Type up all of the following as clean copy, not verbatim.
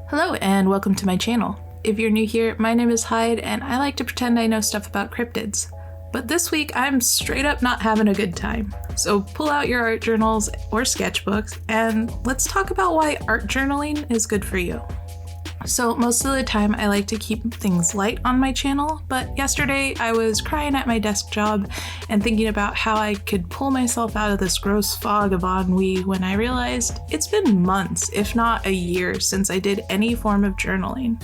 Hello and welcome to my channel. If you're new here, my name is Hyde and I like to pretend I know stuff about cryptids. But this week I'm straight up not having a good time. So pull out your art journals or sketchbooks and let's talk about why art journaling is good for you. So most of the time I like to keep things light on my channel, but yesterday I was crying at my desk job and thinking about how I could pull myself out of this gross fog of ennui when I realized it's been months, if not a year, since I did any form of journaling.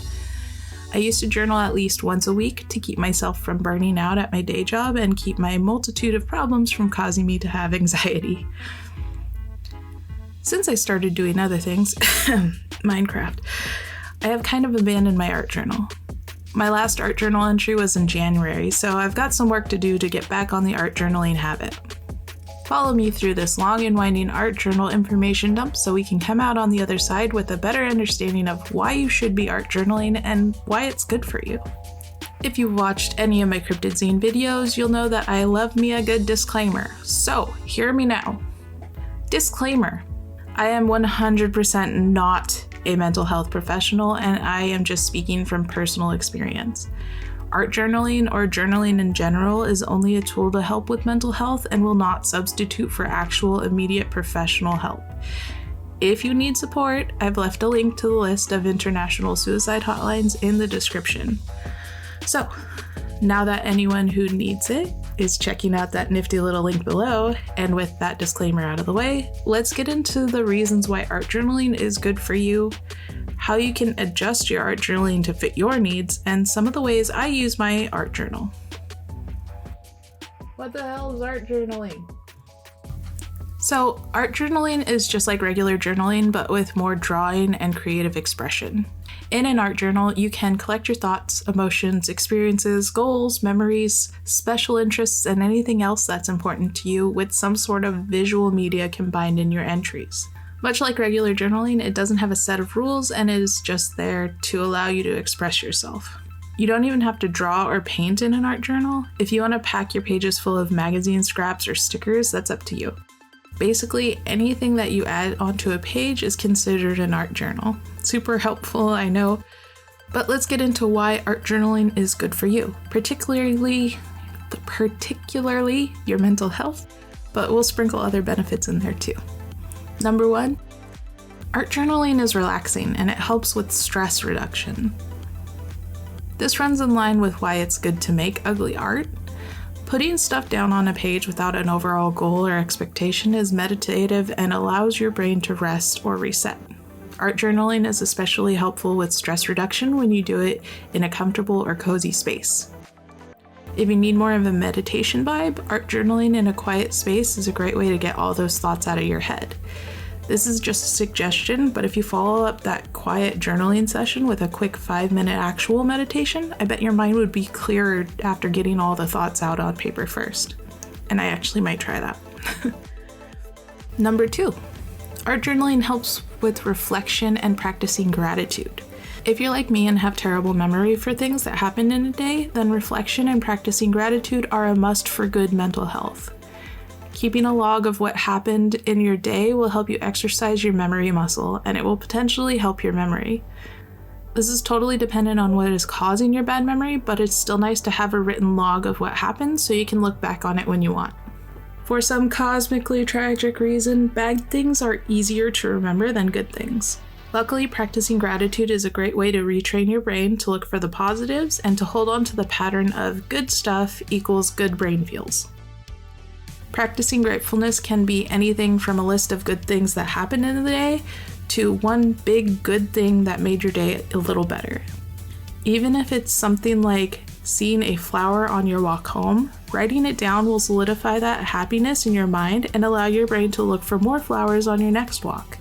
I used to journal at least once a week to keep myself from burning out at my day job and keep my multitude of problems from causing me to have anxiety. Since I started doing other things, Minecraft, I have kind of abandoned my art journal. My last art journal entry was in January, so I've got some work to do to get back on the art journaling habit. Follow me through this long and winding art journal information dump so we can come out on the other side with a better understanding of why you should be art journaling and why it's good for you. If you've watched any of my Cryptid zine videos, you'll know that I love me a good disclaimer. So, hear me now. Disclaimer. I am 100% not a mental health professional, and I am just speaking from personal experience. Art journaling or journaling in general is only a tool to help with mental health and will not substitute for actual immediate professional help. If you need support, I've left a link to the list of international suicide hotlines in the description. So, now that anyone who needs it is checking out that nifty little link below, and with that disclaimer out of the way, let's get into the reasons why art journaling is good for you, how you can adjust your art journaling to fit your needs, and some of the ways I use my art journal. What the hell is art journaling? So, art journaling is just like regular journaling, but with more drawing and creative expression. In an art journal, you can collect your thoughts, emotions, experiences, goals, memories, special interests, and anything else that's important to you with some sort of visual media combined in your entries. Much like regular journaling, it doesn't have a set of rules and is just there to allow you to express yourself. You don't even have to draw or paint in an art journal. If you want to pack your pages full of magazine scraps or stickers, that's up to you. Basically, anything that you add onto a page is considered an art journal. Super helpful, I know. But let's get into why art journaling is good for you, particularly your mental health, but we'll sprinkle other benefits in there too. Number 1, art journaling is relaxing and it helps with stress reduction. This runs in line with why it's good to make ugly art. Putting stuff down on a page without an overall goal or expectation is meditative and allows your brain to rest or reset. Art journaling is especially helpful with stress reduction when you do it in a comfortable or cozy space. If you need more of a meditation vibe, art journaling in a quiet space is a great way to get all those thoughts out of your head. This is just a suggestion, but if you follow up that quiet journaling session with a quick 5-minute actual meditation, I bet your mind would be clearer after getting all the thoughts out on paper first. And I actually might try that. Number 2, art journaling helps with reflection and practicing gratitude. If you're like me and have terrible memory for things that happened in a day, then reflection and practicing gratitude are a must for good mental health. Keeping a log of what happened in your day will help you exercise your memory muscle, and it will potentially help your memory. This is totally dependent on what is causing your bad memory, but it's still nice to have a written log of what happened so you can look back on it when you want. For some cosmically tragic reason, bad things are easier to remember than good things. Luckily, practicing gratitude is a great way to retrain your brain to look for the positives and to hold on to the pattern of good stuff equals good brain feels. Practicing gratefulness can be anything from a list of good things that happened in the day to one big good thing that made your day a little better. Even if it's something like seeing a flower on your walk home, writing it down will solidify that happiness in your mind and allow your brain to look for more flowers on your next walk.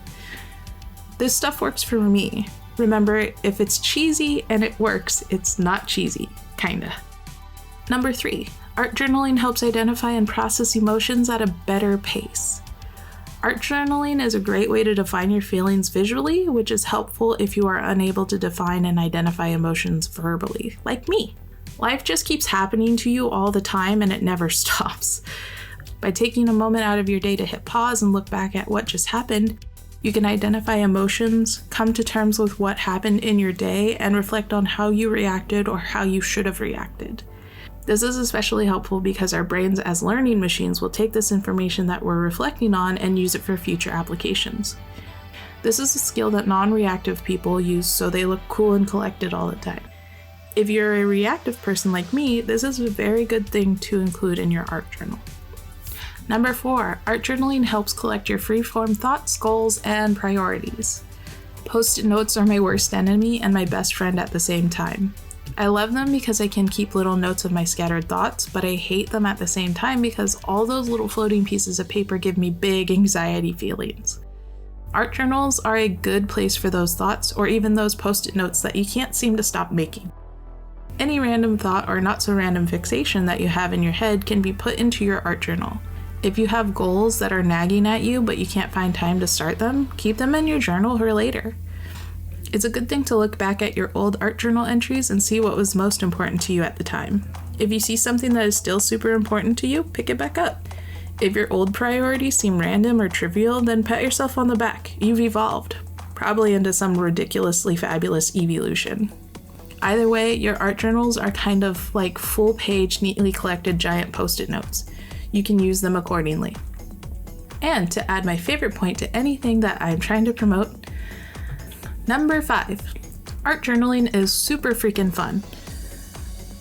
This stuff works for me. Remember, if it's cheesy and it works, it's not cheesy, kinda. Number 3, art journaling helps identify and process emotions at a better pace. Art journaling is a great way to define your feelings visually, which is helpful if you are unable to define and identify emotions verbally, like me. Life just keeps happening to you all the time and it never stops. By taking a moment out of your day to hit pause and look back at what just happened, You can identify emotions, come to terms with what happened in your day, and reflect on how you reacted or how you should have reacted. This is especially helpful because our brains as learning machines will take this information that we're reflecting on and use it for future applications. This is a skill that non-reactive people use so they look cool and collected all the time. If you're a reactive person like me, this is a very good thing to include in your art journal. Number 4, art journaling helps collect your free-form thoughts, goals, and priorities. Post-it notes are my worst enemy and my best friend at the same time. I love them because I can keep little notes of my scattered thoughts, but I hate them at the same time because all those little floating pieces of paper give me big anxiety feelings. Art journals are a good place for those thoughts or even those post-it notes that you can't seem to stop making. Any random thought or not so random fixation that you have in your head can be put into your art journal. If you have goals that are nagging at you but you can't find time to start them, keep them in your journal for later. It's a good thing to look back at your old art journal entries and see what was most important to you at the time. If you see something that is still super important to you, pick it back up. If your old priorities seem random or trivial, then pat yourself on the back. You've evolved, probably into some ridiculously fabulous evolution. Either way, your art journals are kind of like full-page, neatly collected giant post-it notes. You can use them accordingly. And to add my favorite point to anything that I'm trying to promote, Number 5, art journaling is super freaking fun.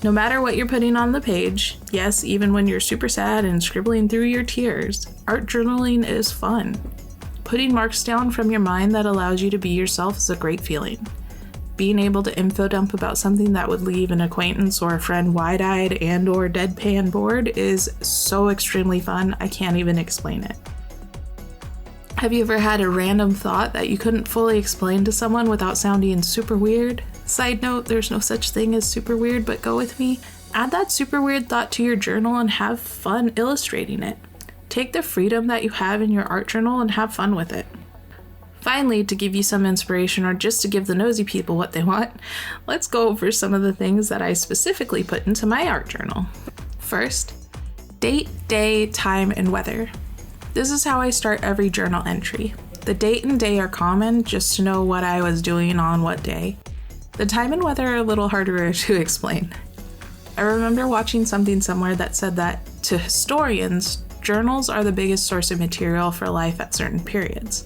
No matter what you're putting on the page, yes, even when you're super sad and scribbling through your tears, art journaling is fun. Putting marks down from your mind that allows you to be yourself is a great feeling. Being able to info dump about something that would leave an acquaintance or a friend wide-eyed and or deadpan bored is so extremely fun, I can't even explain it. Have you ever had a random thought that you couldn't fully explain to someone without sounding super weird? Side note, there's no such thing as super weird, but go with me. Add that super weird thought to your journal and have fun illustrating it. Take the freedom that you have in your art journal and have fun with it. Finally, to give you some inspiration or just to give the nosy people what they want, let's go over some of the things that I specifically put into my art journal. First, date, day, time, and weather. This is how I start every journal entry. The date and day are common, just to know what I was doing on what day. The time and weather are a little harder to explain. I remember watching something somewhere that said that, to historians, journals are the biggest source of material for life at certain periods.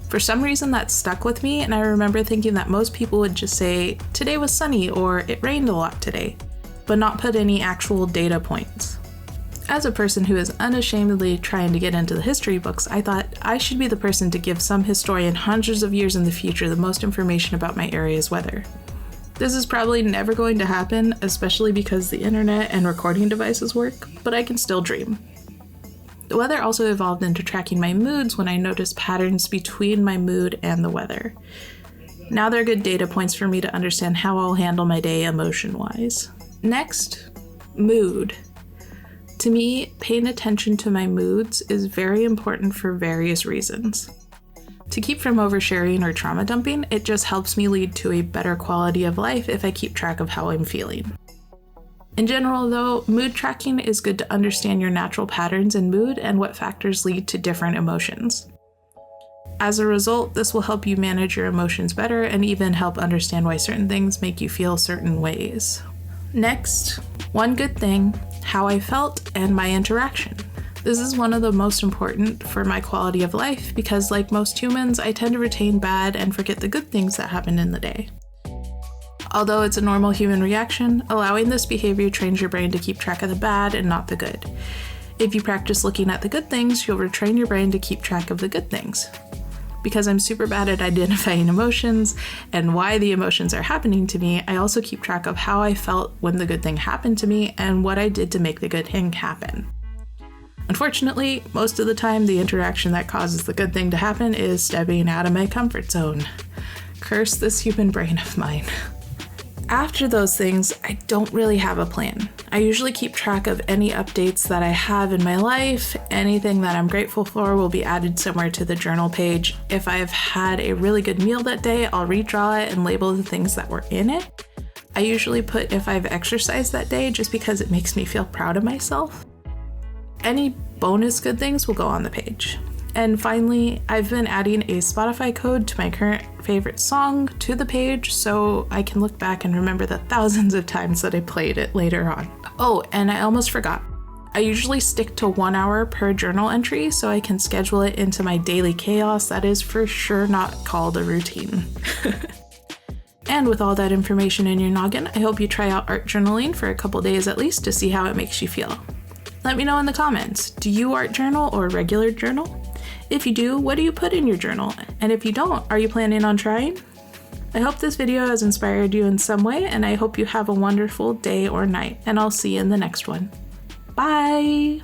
For some reason that stuck with me, and I remember thinking that most people would just say, today was sunny or it rained a lot today, but not put any actual data points. As a person who is unashamedly trying to get into the history books, I thought I should be the person to give some historian hundreds of years in the future the most information about my area's weather. This is probably never going to happen, especially because the internet and recording devices work, but I can still dream. The weather also evolved into tracking my moods when I noticed patterns between my mood and the weather. Now they're good data points for me to understand how I'll handle my day emotion-wise. Next, mood. To me, paying attention to my moods is very important for various reasons. To keep from oversharing or trauma dumping, it just helps me lead to a better quality of life if I keep track of how I'm feeling. In general, though, mood tracking is good to understand your natural patterns in mood and what factors lead to different emotions. As a result, this will help you manage your emotions better and even help understand why certain things make you feel certain ways. Next, one good thing, how I felt and my interaction. This is one of the most important for my quality of life because, like most humans, I tend to retain bad and forget the good things that happened in the day. Although it's a normal human reaction, allowing this behavior trains your brain to keep track of the bad and not the good. If you practice looking at the good things, you'll retrain your brain to keep track of the good things. Because I'm super bad at identifying emotions and why the emotions are happening to me, I also keep track of how I felt when the good thing happened to me and what I did to make the good thing happen. Unfortunately, most of the time, the interaction that causes the good thing to happen is stepping out of my comfort zone. Curse this human brain of mine. After those things, I don't really have a plan. I usually keep track of any updates that I have in my life. Anything that I'm grateful for will be added somewhere to the journal page. If I've had a really good meal that day, I'll redraw it and label the things that were in it. I usually put if I've exercised that day just because it makes me feel proud of myself. Any bonus good things will go on the page. And finally, I've been adding a Spotify code to my current favorite song to the page so I can look back and remember the thousands of times that I played it later on. Oh, and I almost forgot. I usually stick to 1 hour per journal entry so I can schedule it into my daily chaos that is for sure not called a routine. And with all that information in your noggin, I hope you try out art journaling for a couple days at least to see how it makes you feel. Let me know in the comments, do you art journal or regular journal? If you do, what do you put in your journal? And if you don't, are you planning on trying? I hope this video has inspired you in some way, and I hope you have a wonderful day or night, and I'll see you in the next one. Bye!